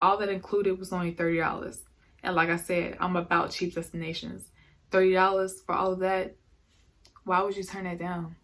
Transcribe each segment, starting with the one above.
All that included was only $30. And like I said, I'm about cheap destinations. $30 for all of that, why would you turn that down?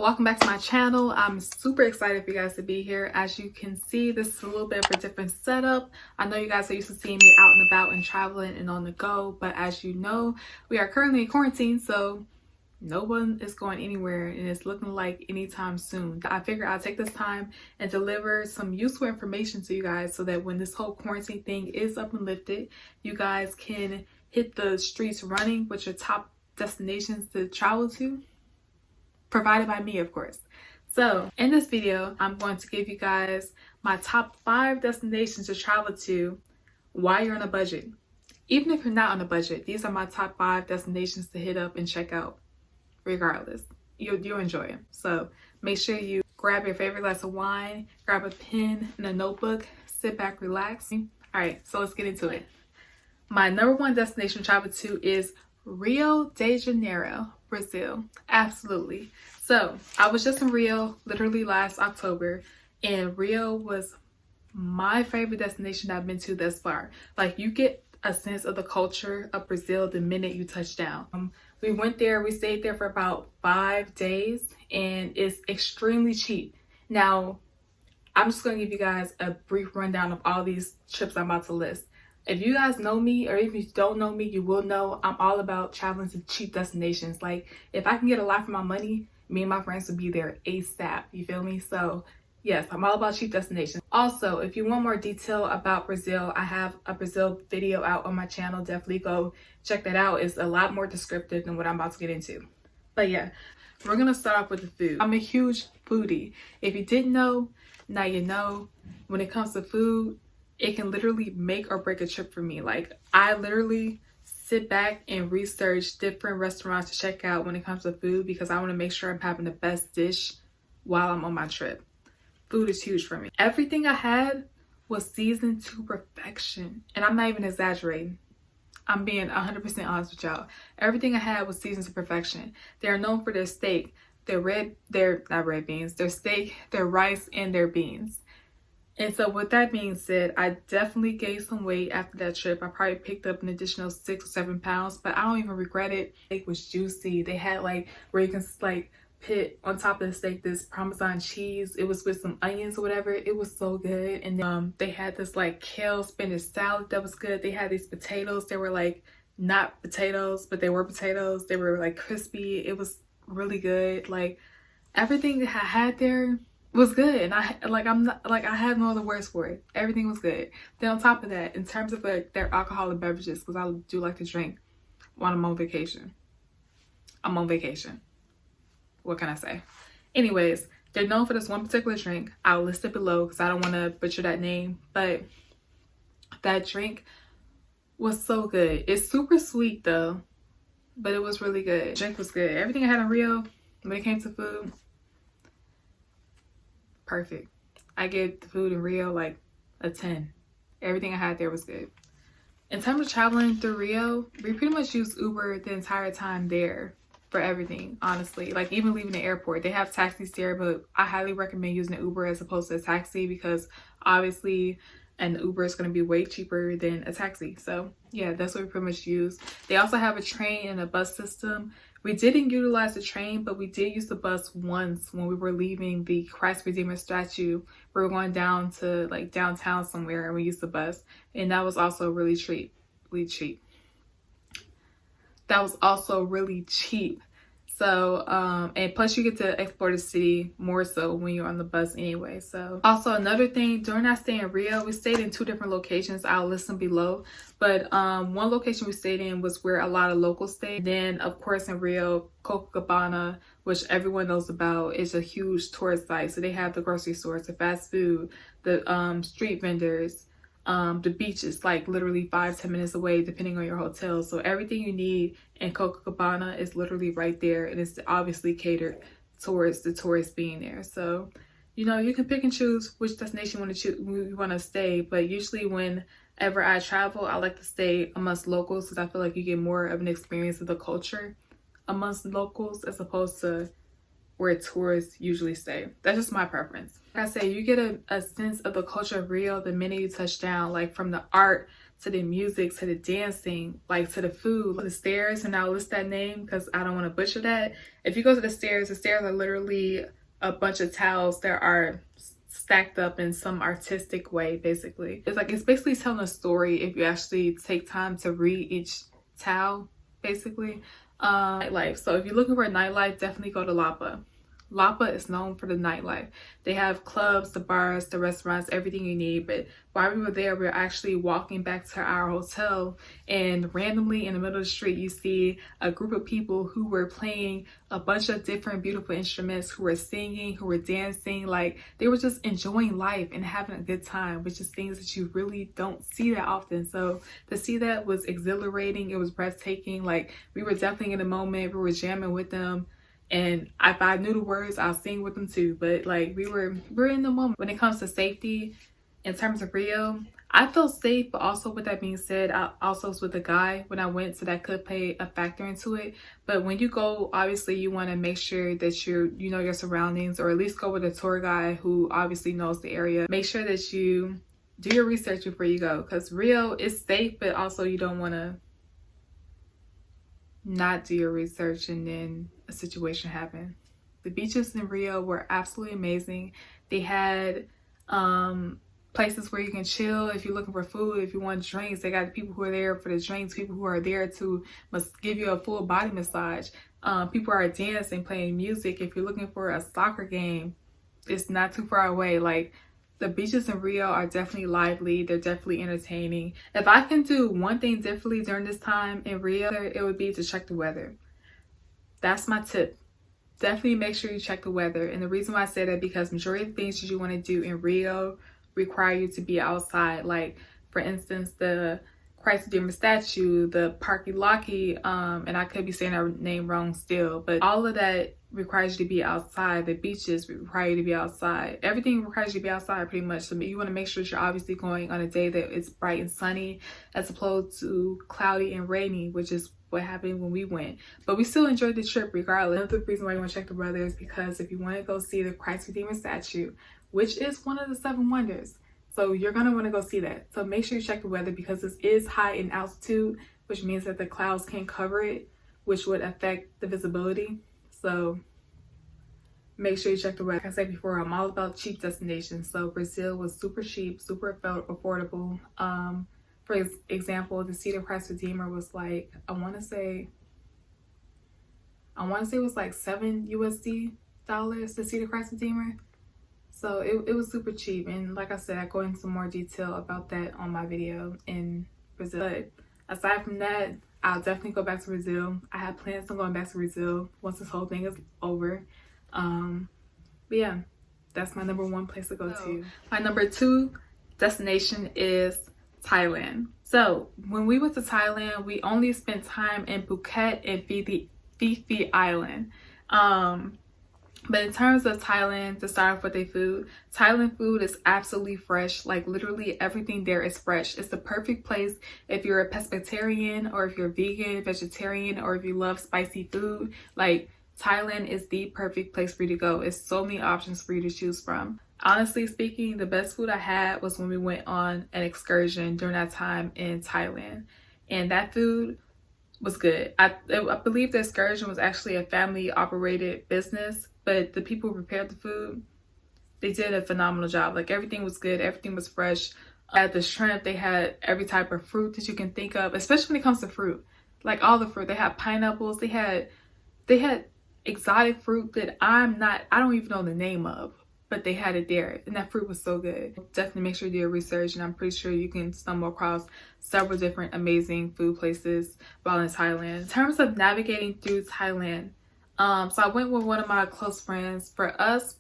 Welcome back to my channel. I'm super excited for you guys to be here. As you can see, this is a little bit of a different setup. I know you guys are used to seeing me out and about and traveling and on the go, but as you know, we are currently in quarantine, so no one is going anywhere and it's looking like anytime soon. I figured I'll take this time and deliver some useful information to you guys so that when this whole quarantine thing is up and lifted, you guys can hit the streets running with your top destinations to travel to. Provided by me, of course. So in this video, I'm going to give you guys my top 5 destinations to travel to while you're on a budget. Even if you're not on a budget, these are my top 5 destinations to hit up and check out regardless. You'll enjoy them. So make sure you grab your favorite glass of wine, grab a pen and a notebook, sit back, relax. All right, so let's get into it. My number 1 destination to travel to is Rio de Janeiro, Brazil. Absolutely. So I was just in Rio literally last October, and Rio was my favorite destination I've been to thus far. Like, you get a sense of the culture of Brazil the minute you touch down. We went there, we stayed there for about 5 days, and it's extremely cheap. Now, I'm just going to give you guys a brief rundown of all these trips I'm about to list. If you guys know me, or if you don't know me, you will know I'm all about traveling to cheap destinations. Like, if I can get a lot for my money, me and my friends would be there ASAP. You feel me? So yes, I'm all about cheap destinations. Also, if you want more detail about Brazil, I have a Brazil video out on my channel. Definitely go check that out. It's a lot more descriptive than what I'm about to get into. But yeah, we're gonna start off with the food. I'm a huge foodie. If you didn't know, now you know. When it comes to food, it can literally make or break a trip for me. Like, I literally sit back and research different restaurants to check out when it comes to food because I want to make sure I'm having the best dish while I'm on my trip. Food is huge for me. Everything I had was seasoned to perfection. And I'm not even exaggerating. I'm being 100% honest with y'all. Everything I had was seasoned to perfection. They're known for their steak, their steak, their rice, and their beans. And so with that being said, I definitely gained some weight after that trip. I probably picked up an additional 6 or 7 pounds, but I don't even regret it. It was juicy. They had like where you can like put on top of the steak this Parmesan cheese. It was with some onions or whatever. It was so good. And then they had this like kale spinach salad that was good. They had these potatoes. They were like not potatoes, but they were potatoes. They were like crispy. It was really good. Like, everything that I had there was good, and I have no other words for it. Everything was good. Then on top of that, in terms of like their alcoholic beverages, because I do like to drink when I'm on vacation. I'm on vacation. What can I say? Anyways, they're known for this one particular drink. I'll list it below because I don't want to butcher that name, but that drink was so good. It's super sweet though, but it was really good. The drink was good. Everything I had in Rio when it came to food, perfect. I gave the food in Rio like a 10. Everything I had there was good. In terms of traveling through Rio, we pretty much used Uber the entire time there for everything, honestly. Like, even leaving the airport, they have taxis there, but I highly recommend using an Uber as opposed to a taxi because obviously an Uber is going to be way cheaper than a taxi. So yeah, that's what we pretty much use. They also have a train and a bus system. We didn't utilize the train, but we did use the bus once when we were leaving the Christ Redeemer statue. We were going down to like downtown somewhere and we used the bus. And that was also really cheap. That was also really cheap. So, and plus you get to explore the city more so when you're on the bus anyway. So also another thing, during our stay in Rio, we stayed in 2 different locations. I'll list them below. But one location we stayed in was where a lot of locals stayed. Then of course in Rio, Copacabana, which everyone knows about, is a huge tourist site. So they have the grocery stores, the fast food, the street vendors, The beach is like literally 5-10 minutes away depending on your hotel. So everything you need in Copacabana is literally right there, and it's obviously catered towards the tourists being there. So you know, you can pick and choose which destination you want to stay, but usually whenever I travel, I like to stay amongst locals because I feel like you get more of an experience of the culture amongst locals as opposed to where tourists usually stay. That's just my preference. Like I say, you get a sense of the culture of Rio the minute you touch down, like from the art to the music to the dancing, like to the food, the stairs, and I'll list that name because I don't want to butcher that. If you go to the stairs are literally a bunch of towels that are stacked up in some artistic way. Basically, it's basically telling a story if you actually take time to read each towel. Basically, nightlife. So if you're looking for a nightlife, definitely go to Lapa. Lapa is known for the nightlife. They have clubs, the bars, the restaurants, everything you need. But while we were there, we were actually walking back to our hotel, and randomly in the middle of the street, you see a group of people who were playing a bunch of different beautiful instruments, who were singing, who were dancing. Like, they were just enjoying life and having a good time, which is things that you really don't see that often. So to see that was exhilarating. It was breathtaking. Like, we were definitely in the moment. We were jamming with them. And if I knew the words, I'll sing with them too. But like, we're in the moment. When it comes to safety, in terms of Rio, I felt safe. But also, with that being said, I also was with a guy when I went, so that could play a factor into it. But when you go, obviously you want to make sure that you know your surroundings, or at least go with a tour guide who obviously knows the area. Make sure that you do your research before you go, because Rio is safe, but also you don't want to not do your research and then a situation happen. The beaches in Rio were absolutely amazing. They had places where you can chill if you're looking for food, if you want drinks. They got people who are there for the drinks, people who are there to give you a full body massage. People are dancing, playing music. If you're looking for a soccer game, it's not too far away. Like, the beaches in Rio are definitely lively. They're definitely entertaining. If I can do one thing differently during this time in Rio, it would be to check the weather. That's my tip. Definitely make sure you check the weather. And the reason why I say that, because majority of the things that you want to do in Rio require you to be outside. Like, for instance, the Christ Redeemer statue, the Parque Laki, and I could be saying that name wrong still, but all of that requires you to be outside. The beaches require you to be outside. Everything requires you to be outside pretty much. So you want to make sure that you're obviously going on a day that it's bright and sunny, as opposed to cloudy and rainy, which is what happened when we went. But we still enjoyed the trip regardless. Another reason why you want to check the weather is because if you want to go see the Christ Redeemer statue, which is one of the 7 wonders, so you're going to want to go see that. So make sure you check the weather, because this is high in altitude, which means that the clouds can't cover it, which would affect the visibility. So make sure you check the weather. Like I said before, I'm all about cheap destinations. So Brazil was super cheap, super affordable. For example, to see the Christ Redeemer was like, I want to say it was like $7 to see the Christ Redeemer. So it was super cheap. And like I said, I go into more detail about that on my video in Brazil. But aside from that, I'll definitely go back to Brazil. I have plans on going back to Brazil once this whole thing is over. But yeah, that's my number 1 place to go to. My number 2 destination is Thailand. So when we went to Thailand, we only spent time in Phuket and Phi Island. But in terms of Thailand, to start off with their food, Thailand food is absolutely fresh. Like, literally everything there is fresh. It's the perfect place if you're a pescatarian, or if you're vegan, vegetarian, or if you love spicy food. Like, Thailand is the perfect place for you to go. It's so many options for you to choose from. Honestly speaking, the best food I had was when we went on an excursion during that time in Thailand. And that food was good. I believe the excursion was actually a family operated business, but the people who prepared the food, they did a phenomenal job. Like, everything was good, everything was fresh. At the shrimp, they had every type of fruit that you can think of, especially when it comes to fruit. Like, all the fruit. They had pineapples, they had exotic fruit that I don't even know the name of, but they had it there, and that fruit was so good. Definitely make sure you do your research, and I'm pretty sure you can stumble across several different amazing food places while in Thailand. In terms of navigating through Thailand, so I went with one of my close friends. For us,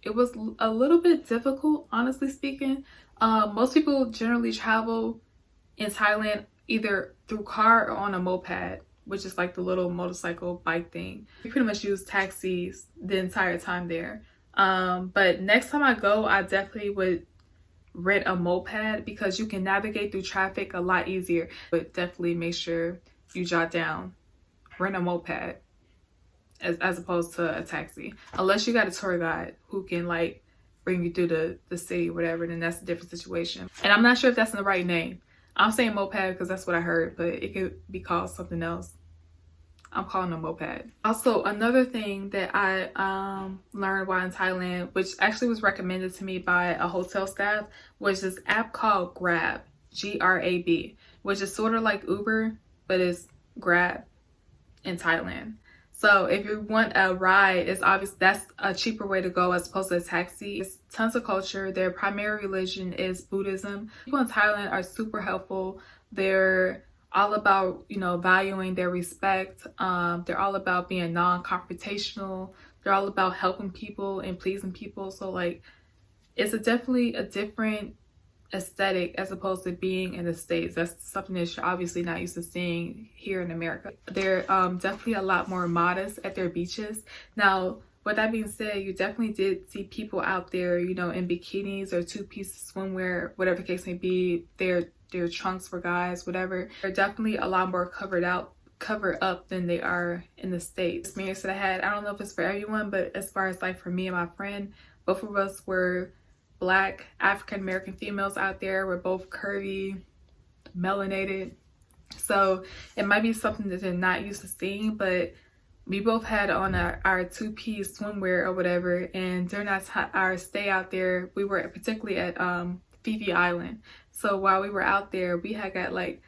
it was a little bit difficult, honestly speaking. Most people generally travel in Thailand either through car or on a moped, which is like the little motorcycle bike thing. We pretty much use taxis the entire time there. But next time I go, I definitely would rent a moped because you can navigate through traffic a lot easier. But definitely make sure you jot down, rent a moped as opposed to a taxi. Unless you got a tour guide who can like bring you through the city or whatever, then that's a different situation. And I'm not sure if that's the right name. I'm saying moped because that's what I heard, but it could be called something else. I'm calling a moped. Also, another thing that I learned while in Thailand, which actually was recommended to me by a hotel staff, was this app called Grab, Grab, which is sort of like Uber, but it's Grab in Thailand. So if you want a ride, it's obvious that's a cheaper way to go as opposed to a taxi. It's tons of culture. Their primary religion is Buddhism. People in Thailand are super helpful. They're all about, you know, valuing their respect. They're all about being non-confrontational. They're all about helping people and pleasing people. So like, it's definitely a different aesthetic as opposed to being in the States. That's something that you're obviously not used to seeing here in America. They're definitely a lot more modest at their beaches. Now, with that being said, you definitely did see people out there, you know, in bikinis or two-piece swimwear, whatever the case may be. Their trunks for guys, whatever. They're definitely a lot more covered up than they are in the States. Experience that I had, I don't know if it's for everyone, but as far as like for me and my friend, both of us were Black African-American females out there. We're both curvy, melanated. So it might be something that they're not used to seeing, but we both had on our two-piece swimwear or whatever. And during our stay out there, we were particularly at Phi Island. So while we were out there, we had got like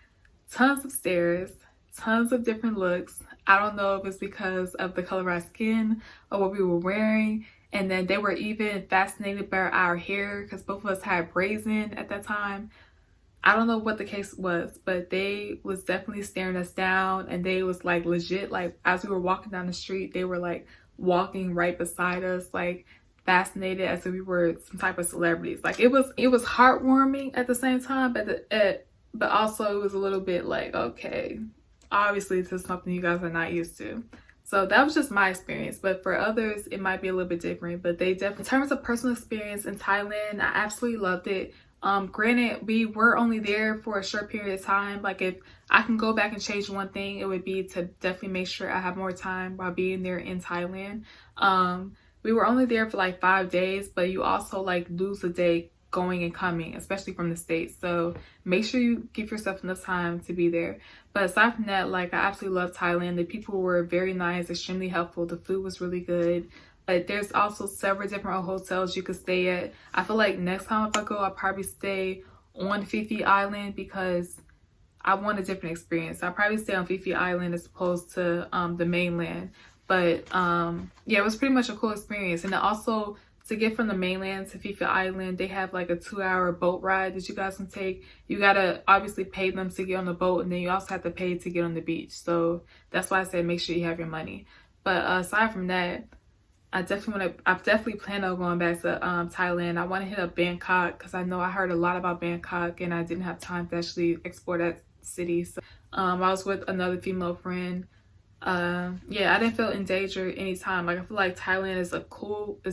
tons of stares, tons of different looks. I don't know if it's because of the color of our skin or what we were wearing. And then they were even fascinated by our hair because both of us had braids in at that time. I don't know what the case was, but they was definitely staring us down, and they was like legit, like as we were walking down the street, they were like walking right beside us, like fascinated as if we were some type of celebrities. Like it was heartwarming at the same time, but also it was a little bit like, okay, obviously this is something you guys are not used to. So that was just my experience, but for others, it might be a little bit different. But they definitely, in terms of personal experience in Thailand, I absolutely loved it. Granted, we were only there for a short period of time. Like if I can go back and change one thing, it would be to definitely make sure I have more time while being there in Thailand. We were only there for like 5 days, but you also like lose a day going and coming, especially from the States. So make sure you give yourself enough time to be there. But aside from that, like I absolutely love Thailand. The people were very nice, extremely helpful. The food was really good. But there's also several different hotels you could stay at. I feel like next time if I go, I'll probably stay on Phi Island because I want a different experience. I'll probably stay on Phi Island as opposed to the mainland. But yeah, it was pretty much a cool experience. And then also, to get from the mainland to Phi Island, they have like a 2-hour boat ride that you guys can take. You gotta obviously pay them to get on the boat, and then you also have to pay to get on the beach. So that's why I said make sure you have your money. But aside from that, I definitely plan on going back to Thailand. I want to hit up Bangkok because I know I heard a lot about Bangkok, and I didn't have time to actually explore that city. So I was with another female friend. Yeah, I didn't feel in danger anytime. Like I feel like Thailand is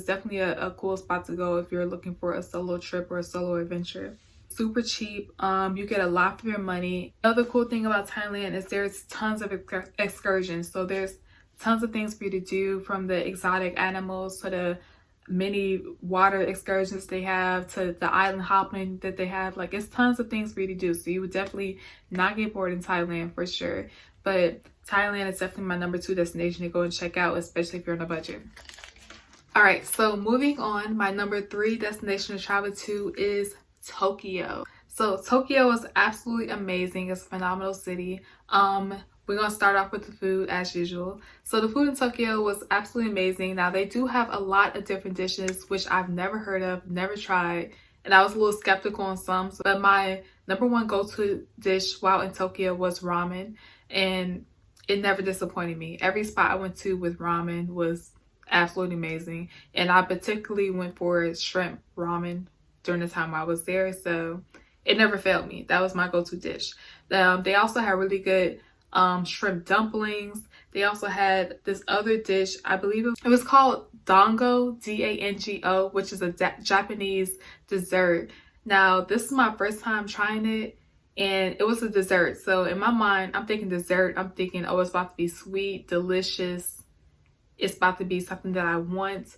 definitely a cool spot to go if you're looking for a solo trip or a solo adventure. Super cheap. You get a lot for your money. Another cool thing about Thailand is there's tons of excursions. So there's tons of things for you to do, from the exotic animals to the mini water excursions they have to the island hopping that they have. Like it's tons of things for you to do. So you would definitely not get bored in Thailand for sure. But Thailand is definitely my number 2 destination to go and check out, especially if you're on a budget. All right, so moving on, my number 3 destination to travel to is Tokyo. So Tokyo is absolutely amazing. It's a phenomenal city. We're going to start off with the food as usual. So the food in Tokyo was absolutely amazing. Now they do have a lot of different dishes, which I've never heard of, never tried. And I was a little skeptical on some, but my number 1 go-to dish while in Tokyo was ramen. And it never disappointed me. Every spot I went to with ramen was absolutely amazing. And I particularly went for shrimp ramen. during the time I was there, so it never failed me. That was my go-to dish. They also had really good shrimp dumplings. They also had this other dish, I believe it was called dango, D-A-N-G-O, which is a Japanese dessert. Now, this is my first time trying it, and it was a dessert. So in my mind, I'm thinking dessert. I'm thinking, oh, it's about to be sweet, delicious. It's about to be something that I want.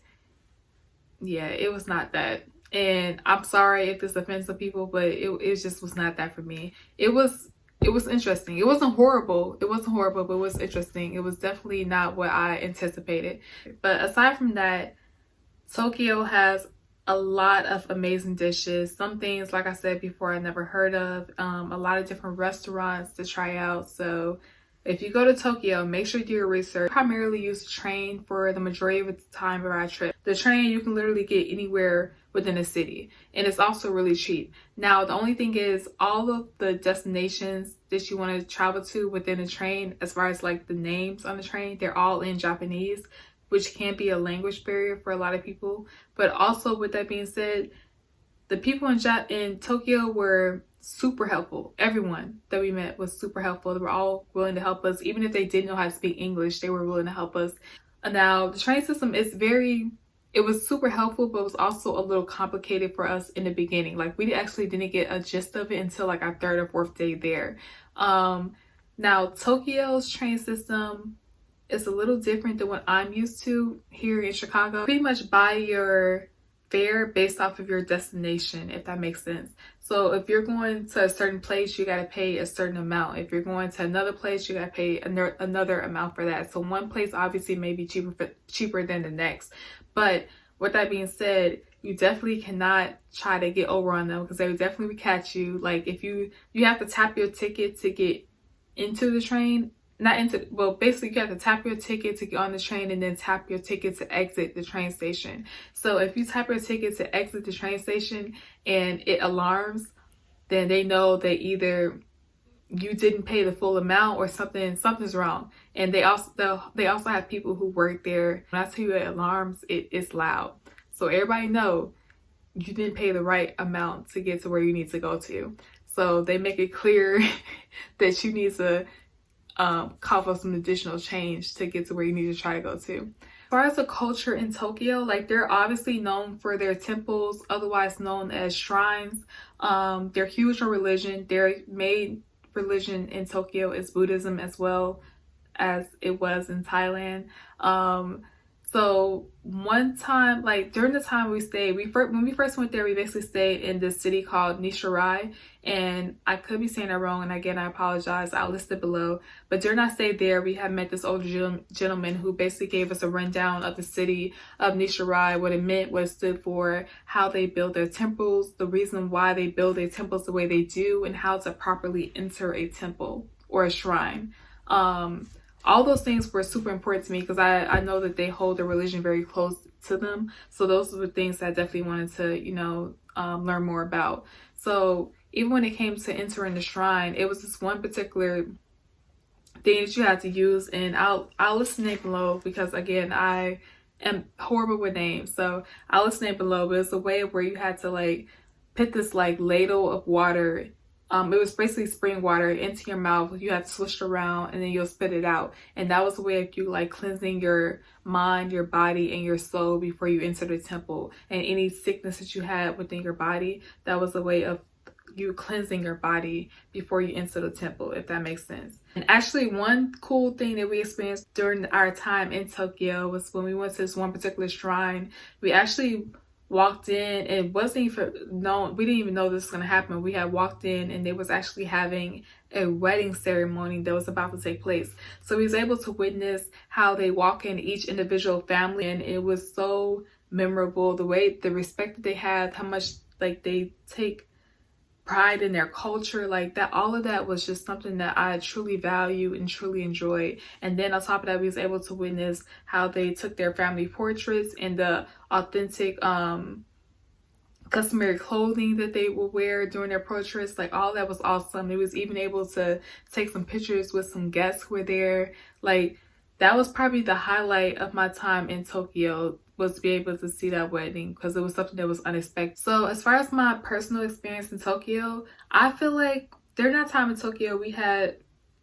Yeah, it was not that. And I'm sorry if this offends some people, but it just was not that for me. It was interesting. It wasn't horrible. It wasn't horrible, but it was interesting. It was definitely not what I anticipated. But aside from that, Tokyo has a lot of amazing dishes. Some things, like I said before, I never heard of. A lot of different restaurants to try out. So if you go to Tokyo, make sure you do your research. I primarily use the train for the majority of the time of our trip. The train, you can literally get anywhere within a city, and it's also really cheap. Now, the only thing is, all of the destinations that you want to travel to within the train, as far as like the names on the train, they're all in Japanese, which can be a language barrier for a lot of people. But also, with that being said, the people in Tokyo were super helpful. Everyone that we met was super helpful. They were all willing to help us. Even if they didn't know how to speak English, they were willing to help us. Now, the train system is it was super helpful, but it was also a little complicated for us in the beginning. Like, we actually didn't get a gist of it until like our third or fourth day there. Now, Tokyo's train system is a little different than what I'm used to here in Chicago. Pretty much buy your fare based off of your destination, if that makes sense. So if you're going to a certain place, you got to pay a certain amount. If you're going to another place, you got to pay another amount for that. So one place obviously may be cheaper than the next. But with that being said, you definitely cannot try to get over on them, because they would definitely catch you. Like, if you have to tap your ticket to get into the train. Basically you have to tap your ticket to get on the train, and then tap your ticket to exit the train station. So if you tap your ticket to exit the train station and it alarms, then they know that either you didn't pay the full amount or something's wrong. And they also have people who work there. When I tell you it alarms, it's loud. So everybody know you didn't pay the right amount to get to where you need to go to. So they make it clear that you need to cough up some additional change to get to where you need to try to go to. As far as the culture in Tokyo, like, they're obviously known for their temples, otherwise known as shrines. They're huge on religion. Their main religion in Tokyo is Buddhism, as well as it was in Thailand. So one time, like during the time we stayed, when we first went there, we basically stayed in this city called Nishirai, and I could be saying that wrong, and again, I apologize. I'll list it below. But during our stay there, we had met this older gentleman who basically gave us a rundown of the city of Nishirai, what it meant, what it stood for, how they build their temples, the reason why they build their temples the way they do, and how to properly enter a temple or a shrine. All those things were super important to me, because I know that they hold their religion very close to them. So those were things that I definitely wanted to, learn more about. So even when it came to entering the shrine, it was this one particular thing that you had to use, and I'll list the name below, because again, I am horrible with names. So I'll list the name below, but it's a way where you had to like put this like ladle of water. It was basically spring water into your mouth. You had to swish it around, and then you'll spit it out. And that was a way of you like cleansing your mind, your body, and your soul before you enter the temple. And any sickness that you had within your body, that was a way of you cleansing your body before you enter the temple, if that makes sense. And actually, one cool thing that we experienced during our time in Tokyo was when we went to this one particular shrine. We actually walked in, and it wasn't even known, we didn't even know this was going to happen. We had walked in, and they was actually having a wedding ceremony that was about to take place. So we was able to witness how they walk in each individual family, and it was so memorable, the respect that they have, how much like they take pride in their culture, like that. All of that was just something that I truly value and truly enjoy. And then on top of that, we was able to witness how they took their family portraits and the authentic customary clothing that they would wear during their portraits. Like, all that was awesome. It was even able to take some pictures with some guests who were there. Like, that was probably the highlight of my time in Tokyo. was to be able to see that wedding because it was something that was unexpected. So as far as my personal experience in Tokyo, I feel like during that time in Tokyo, we had,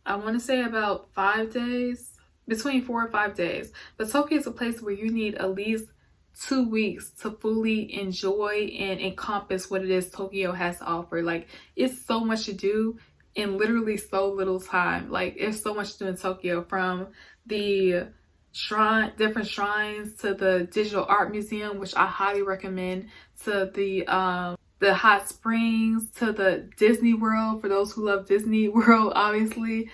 I want to say about 5 days, between 4 and 5 days. But Tokyo is a place where you need at least 2 weeks to fully enjoy and encompass what it is Tokyo has to offer. Like, it's so much to do in literally so little time. Like, there's so much to do in Tokyo, from the different shrines to the digital art museum, which I highly recommend, to the hot springs, to the Disney World for those who love Disney World, obviously.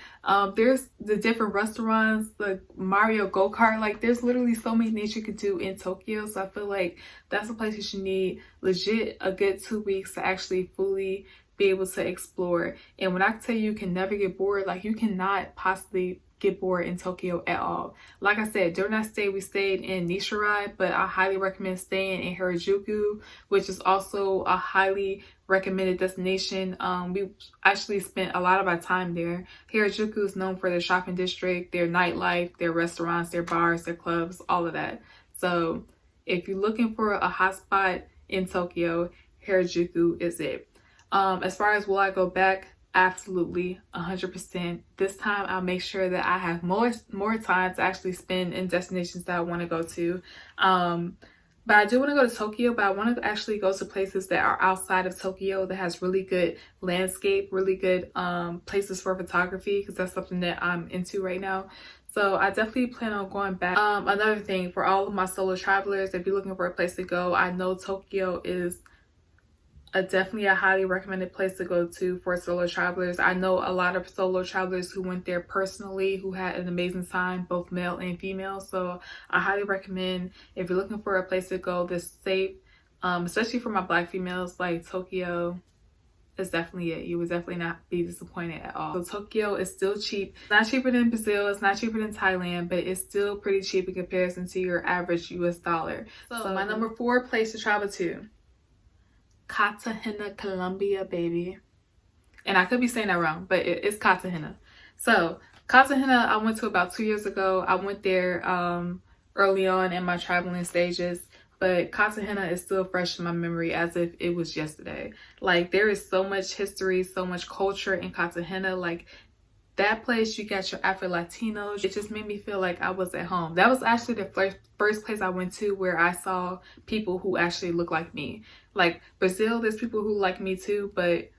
There's the different restaurants, the Mario go-kart. Like, there's literally so many things you could do in Tokyo. So I feel like that's a place you should need legit a good 2 weeks to actually fully be able to explore. And when I tell you can never get bored, like, you cannot possibly get bored in Tokyo at all. Like I said, during that stay we stayed in Nishirai, but I highly recommend staying in Harajuku, which is also a highly recommended destination. We actually spent a lot of our time there. Harajuku is known for their shopping district, their nightlife, their restaurants, their bars, their clubs, all of that. So if you're looking for a hot spot in Tokyo, Harajuku is it. As far as will I go back, absolutely 100%. This time I'll make sure that I have more time to actually spend in destinations that I want to go to. But I do want to go to Tokyo, but I want to actually go to places that are outside of Tokyo that has really good landscape, really good places for photography, because that's something that I'm into right now. So I definitely plan on going back. Another thing for all of my solo travelers, if you're looking for a place to go, I know Tokyo is definitely a highly recommended place to go to for solo travelers. I know a lot of solo travelers who went there personally who had an amazing time, both male and female. So I highly recommend, if you're looking for a place to go that's safe, especially for my Black females, like Tokyo is definitely it. You would definitely not be disappointed at all. So Tokyo is still cheap. It's not cheaper than Brazil, it's not cheaper than Thailand, but it's still pretty cheap in comparison to your average US dollar. So my number 4 place to travel to, Cartagena, Colombia, baby. And I could be saying that wrong, but it's Cartagena. So Cartagena, I went to about 2 years ago. I went there early on in my traveling stages, but Cartagena is still fresh in my memory as if it was yesterday. Like, there is so much history, so much culture in Cartagena. Like, that place, you got your Afro-Latinos. It just made me feel like I was at home. That was actually the first place I went to where I saw people who actually look like me. Like, Brazil, there's people who like me too, but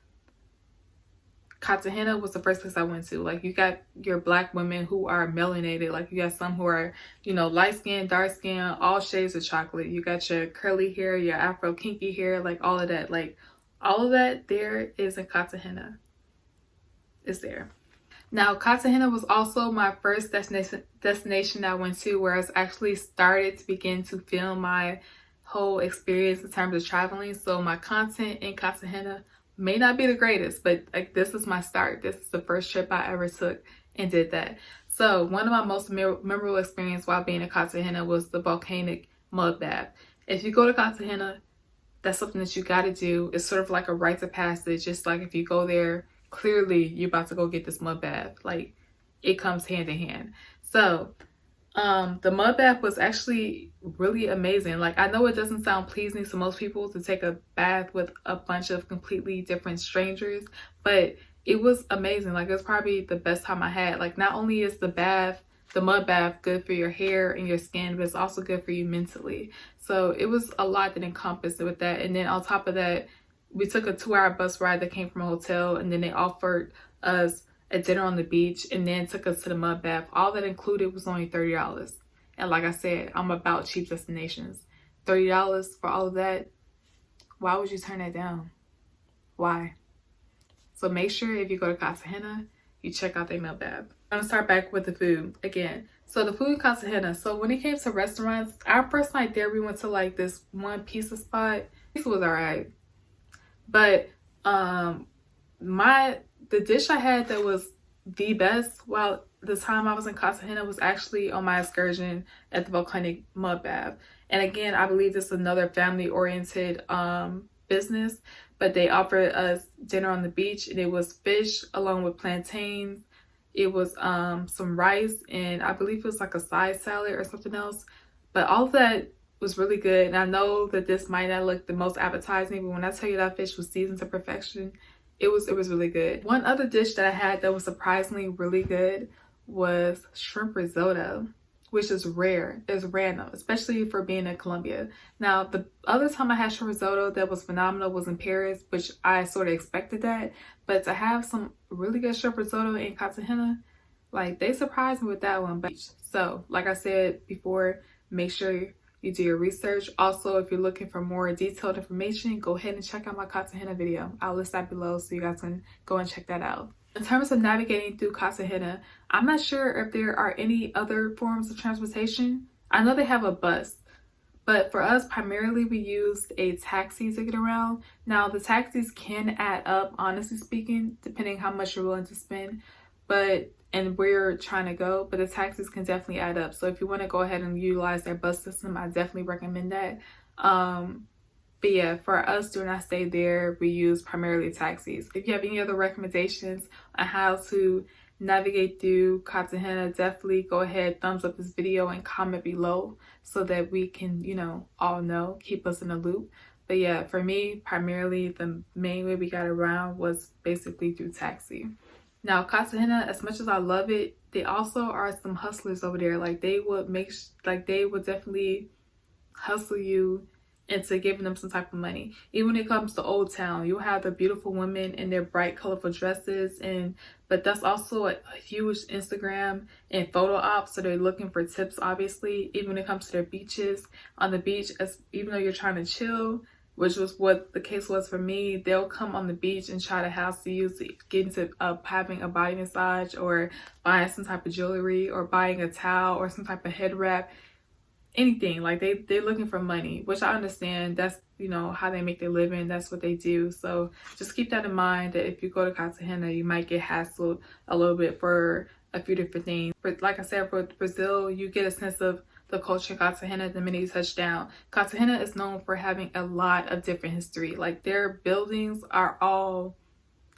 Cartagena was the first place I went to. Like, you got your Black women who are melanated. Like, you got some who are, you know, light skin, dark skin, all shades of chocolate. You got your curly hair, your Afro kinky hair, like all of that. Like, all of that there is in Cartagena. It's there. Now, Cartagena was also my first destination I went to, where I actually started to begin to film my whole experience in terms of traveling. So my content in Cartagena may not be the greatest, but like, this is my start. This is the first trip I ever took and did that. So one of my most memorable experience while being in Cartagena was the volcanic mud bath. If you go to Cartagena, that's something that you got to do. It's sort of like a rite of passage. Just like if you go there, clearly you're about to go get this mud bath. Like, it comes hand in hand. So the mud bath was actually really amazing. Like, I know it doesn't sound pleasing to most people to take a bath with a bunch of completely different strangers, but it was amazing. Like, it was probably the best time I had. Like, not only is the mud bath good for your hair and your skin, but it's also good for you mentally. So it was a lot that encompassed with that. And then on top of that, we took a 2-hour bus ride that came from a hotel, and then they offered us a dinner on the beach and then took us to the mud bath. All that included was only $30. And like I said, I'm about cheap destinations. $30 for all of that, why would you turn that down? Why? So make sure if you go to Cartagena, you check out their mud bath. I'm gonna start back with the food again. So the food in Cartagena, so when it came to restaurants, our first night there, we went to like this one pizza spot. Pizza was all right. But the dish I had that was the best while the time I was in Cartagena was actually on my excursion at the volcanic mud bath. And again, I believe this is another family-oriented business, but they offered us dinner on the beach, and it was fish along with plantains. It was some rice, and I believe it was like a side salad or something else. But all of that was really good. And I know that this might not look the most appetizing, but when I tell you that fish was seasoned to perfection, it was really good. One other dish that I had that was surprisingly really good was shrimp risotto, which is rare. It's random, especially for being in Colombia. Now, the other time I had shrimp risotto that was phenomenal was in Paris, which I sort of expected that. But to have some really good shrimp risotto in Cartagena, like, they surprised me with that one. But so, like I said before, make sure you do your research. Also, if you're looking for more detailed information, go ahead and check out my Cartagena video. I'll list that below so you guys can go and check that out. In terms of navigating through Cartagena, I'm not sure if there are any other forms of transportation. I know they have a bus, but for us, primarily we used a taxi to get around. Now, the taxis can add up, honestly speaking, depending how much you're willing to spend, and where you're trying to go, but the taxis can definitely add up. So if you want to go ahead and utilize their bus system, I definitely recommend that. But yeah, for us during our stay there, we use primarily taxis. If you have any other recommendations on how to navigate through Cartagena, definitely go ahead, thumbs up this video and comment below so that we can, all know, keep us in the loop. But yeah, for me, primarily the main way we got around was basically through taxi. Now, Cartagena, as much as I love it, they also are some hustlers over there. Like, they would definitely hustle you into giving them some type of money. Even when it comes to Old Town, you'll have the beautiful women in their bright, colorful dresses, but that's also a huge Instagram and photo op, so they're looking for tips, obviously. Even when it comes to their beaches, on the beach, even though you're trying to chill, which was what the case was for me, they'll come on the beach and try to hassle you to get into having a body massage or buying some type of jewelry or buying a towel or some type of head wrap, anything. Like, they're looking for money, which I understand. That's, how they make their living. That's what they do. So just keep that in mind, that if you go to Cartagena, you might get hassled a little bit for a few different things. But like I said, for Brazil, you get a sense of the culture in Cartagena the minute you touch down. Cartagena is known for having a lot of different history. Like, their buildings are all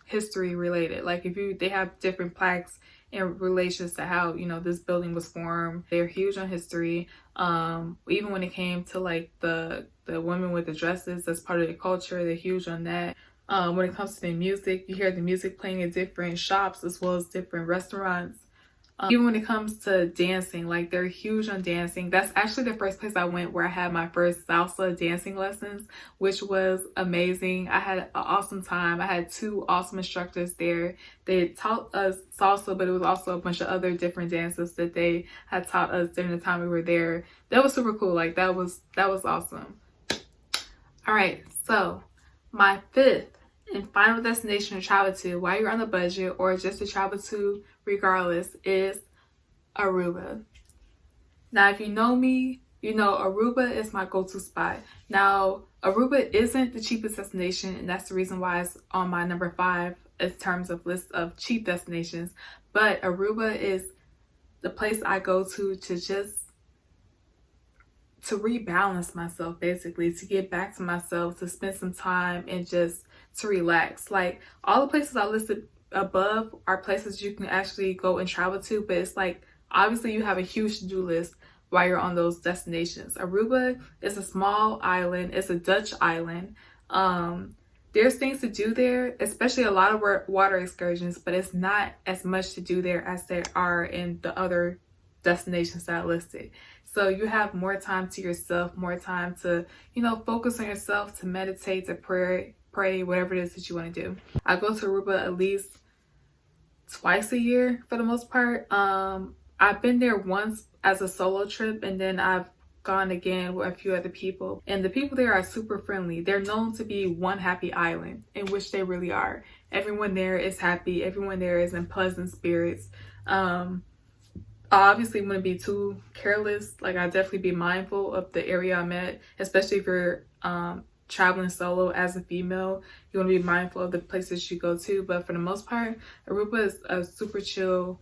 history related. Like, they have different plaques in relations to how, this building was formed. They're huge on history. Even when it came to like the women with the dresses, that's part of their culture. They're huge on that. When it comes to the music, you hear the music playing in different shops as well as different restaurants. Even when it comes to dancing, like, they're huge on dancing. That's actually the first place I went where I had my first salsa dancing lessons, which was amazing. I had an awesome time. I had 2 awesome instructors there. They taught us salsa, but it was also a bunch of other different dances that they had taught us during the time we were there. That was super cool. Like, that was awesome. All right, so my 5th and final destination to travel to while you're on a budget, or just to travel to regardless, is Aruba. Now, if you know me, Aruba is my go-to spot. Now, Aruba isn't the cheapest destination, and that's the reason why it's on my number 5 in terms of list of cheap destinations. But Aruba is the place I go to rebalance myself, basically, to get back to myself, to spend some time and just to relax. Like, all the places I listed above are places you can actually go and travel to, but it's like, obviously you have a huge to-do list while you're on those destinations. Aruba is a small island. It's a Dutch island. There's things to do there, especially a lot of water excursions, but it's not as much to do there as there are in the other destinations that I listed. So you have more time to yourself, more time to, focus on yourself, to meditate, to pray, whatever it is that you want to do. I go to Aruba at least twice a year for the most part. I've been there once as a solo trip, and then I've gone again with a few other people, and the people there are super friendly. They're known to be one happy island, in which they really are. Everyone there is happy. Everyone there is in pleasant spirits. I obviously wouldn't be too careless. Like, I definitely be mindful of the area I'm at, especially if you're traveling solo as a female. You want to be mindful of the places you go to, but for the most part, Aruba is a super chill,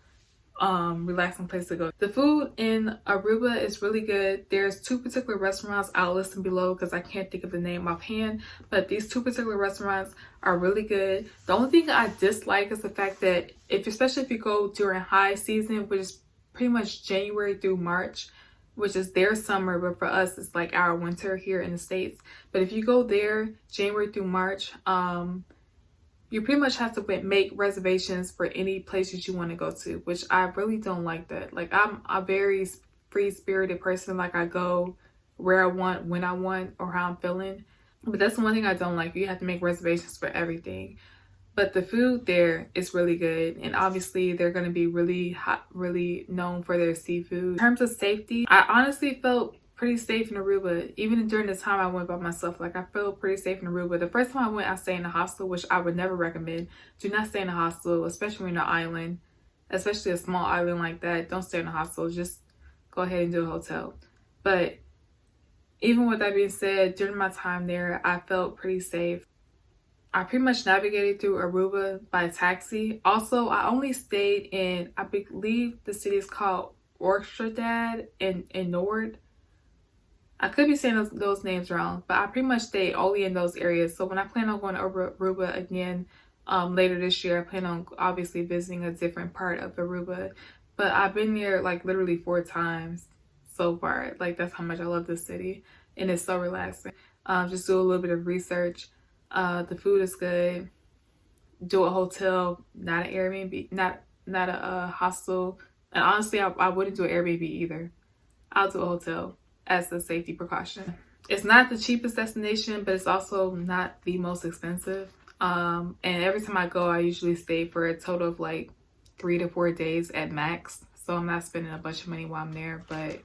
relaxing place to go. The food in Aruba is really good. There's 2 particular restaurants I'll list them below because I can't think of the name offhand, but these 2 particular restaurants are really good. The only thing I dislike is the fact that especially if you go during high season, which is pretty much January through March, which is their summer, but for us it's like our winter here in the States. But if you go there January through March, you pretty much have to make reservations for any places you want to go to, which I really don't like that. Like, I'm a very free-spirited person. Like, I go where I want, when I want, or how I'm feeling. But that's the one thing I don't like. You have to make reservations for everything. But the food there is really good. And obviously, they're going to be really hot, really known for their seafood. In terms of safety, I honestly felt pretty safe in Aruba. Even during the time I went by myself, like, I felt pretty safe in Aruba. The first time I went, I stayed in a hostel, which I would never recommend. Do not stay in a hostel, especially when you're on an island, especially a small island like that. Don't stay in a hostel. Just go ahead and do a hotel. But even with that being said, during my time there, I felt pretty safe. I pretty much navigated through Aruba by taxi. Also, I only stayed in, I believe the city is called Orstradad in Nord. I could be saying those names wrong, but I pretty much stayed only in those areas. So when I plan on going to Aruba again later this year, I plan on obviously visiting a different part of Aruba. But I've been there like literally 4 times so far. Like, that's how much I love this city, and it's so relaxing. Just do a little bit of research. The food is good. Do a hotel, not an Airbnb, not a hostel. And honestly, I wouldn't do an Airbnb either. I'll do a hotel as a safety precaution. It's not the cheapest destination, but it's also not the most expensive. And every time I go, I usually stay for a total of like 3 to 4 days at max. So I'm not spending a bunch of money while I'm there, but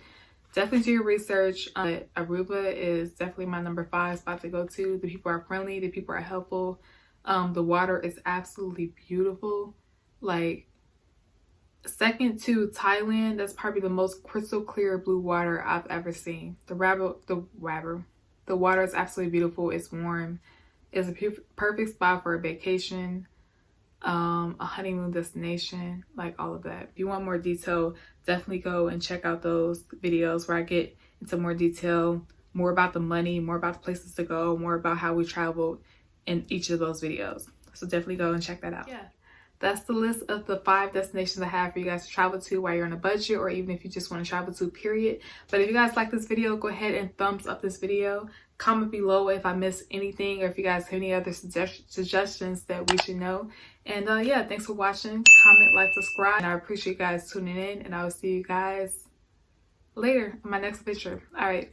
definitely do your research. Aruba is definitely my number 5 spot to go to. The people are friendly. The people are helpful. The water is absolutely beautiful. Like, second to Thailand, that's probably the most crystal clear blue water I've ever seen. The water is absolutely beautiful. It's warm. It's a perfect spot for a vacation, a honeymoon destination, like all of that. If you want more detail, definitely go and check out those videos where I get into more detail, more about the money, more about the places to go, more about how we traveled in each of those videos. So definitely go and check that out. Yeah. That's the list of the 5 destinations I have for you guys to travel to while you're on a budget, or even if you just want to travel to, period. But if you guys like this video, go ahead and thumbs up this video. Comment below if I missed anything, or if you guys have any other suggestions that we should know. And yeah, thanks for watching. Comment, like, subscribe. And I appreciate you guys tuning in. And I will see you guys later on my next picture. All right.